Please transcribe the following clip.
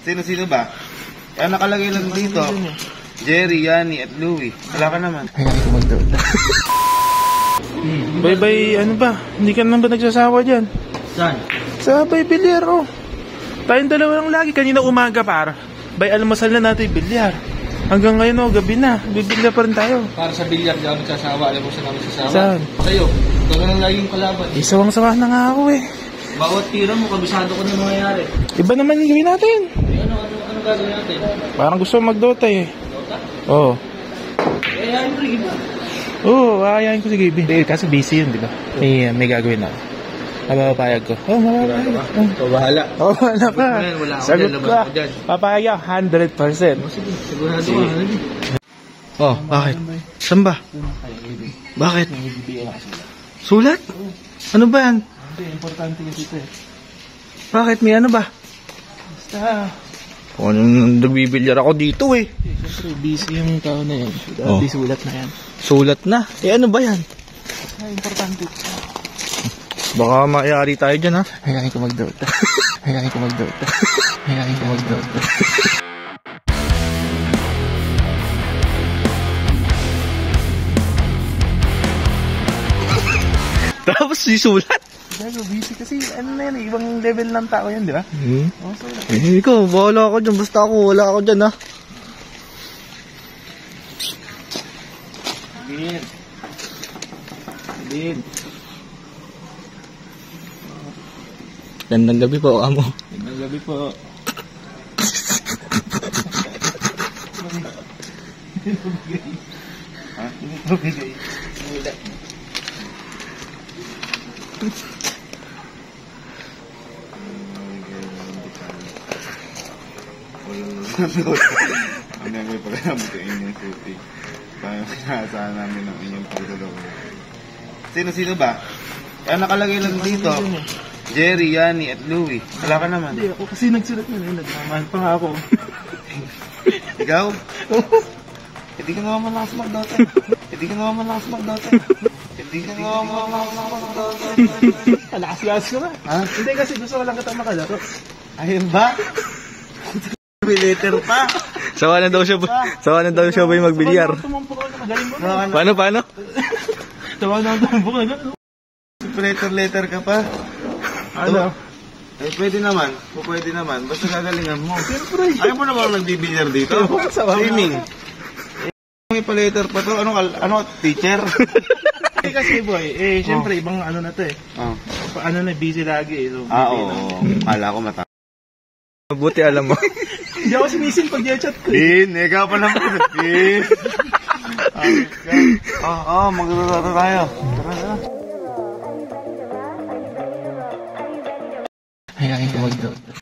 Sino-sino ba? Kaya nakalagay lang dito, Jerry, Yani, at Louie. Wala ka naman. Hayaan ko mag-down. Bye-bye, ano ba? Hindi ka naman ba nagsasawa dyan? Saan? Sa bilyar, oh. Tayong dalawa lang lagi. Kanina umaga para. Bay, almasal na natin bilyar. Hanggang ngayon, oh, gabi na. Bibilyar pa rin tayo. Para sa bilyar, di ako magsasawa. Alam mo saan ako magsasawa? Saan? Sa'yo. Gano'n lang lagi yung kalaban. Sawang-sawa na nga ako eh. Bawat tira mo, kabisado ko na mangyayari. Iba naman yung gawin natin. Ano gagawin natin? Parang gusto mag-Dota eh. Dota? Oo. Ayayin mo rin iba. Oo, ayayin ko si Gaby. Kasi busy yun, di ba? May gagawin ako. Mapapayag ko. Oo, mapapayag. Ikaw bahala. Oo, wala pa. Wala ako Sagot dyan, ka. labas ko dyan. Papayag 100%. Sige, sigurado ka. Oh, bakit? Saan ba? Bakit? Sulat? Ano ba yan? Hindi, importante yung dito eh. Bakit? May ano ba? Basta. Nagbibilyar ako dito eh. Siyempre, busy yung tao na yan. Oh. Di sulat na yan. Sulat na? Eh ano ba yan? Importante. Baka mayari tayo dyan ha? Hayaan ko mag-Dota. Hayaan ko mag-Dota. Hayaan ko mag-Dota. Tapos sulat? Gago, busy kasi ano na yan, ibang level ng tao yan, di ba? Oh, sulat. Ikaw, bahala ako dyan. Basta ako, wala ako dyan ha. Din. Din. Gandang gabi po, amo. Magandang gabi po. Ha? Hindi ko bigay. Wala. Ang may pagkakamit sa inyong suti. Parang kinasaan namin ang inyong pagdalawa. Sino-sino ba? Kaya nakalagay lang dito, Jerry, Yani, at Louie. Wala ka naman. Hindi, ako kasi nagsulat na rin. Nagmamahal pa nga ako. Ikaw? Hindi ka naman malakas mag-Dota. Hindi ka naman malakas mag-Dota. Hindi ka naman malakas mag-Dota. Lakas-lakas ka ba? Ha? Hindi kasi gusto ko lang kita makalaro. Ayun ba? May letter pa. Sawa na daw siya ba yung magbilyar? Tumumpok ako, magaling mo na. Paano? Sawa na tumumpok na. Letter ka pa. Ano? Eh, pwede naman. Pwede naman. Basta gagalingan mo. Siyempre. Ayaw mo na ba nagbibilyar dito? Swimming. May pa-letter pa to. Ano, teacher? Kasi boy, siyempre ibang ano na to eh. Oh. Ano na, busy lagi eh. So, Oo. Kala ko mata. Mabuti alam mo. Hindi ako sinisin pag i-chat ko. Din, ikaw pa lang po. Din. Magdodota tayo. Tara. Hayaan ko mag-Dota.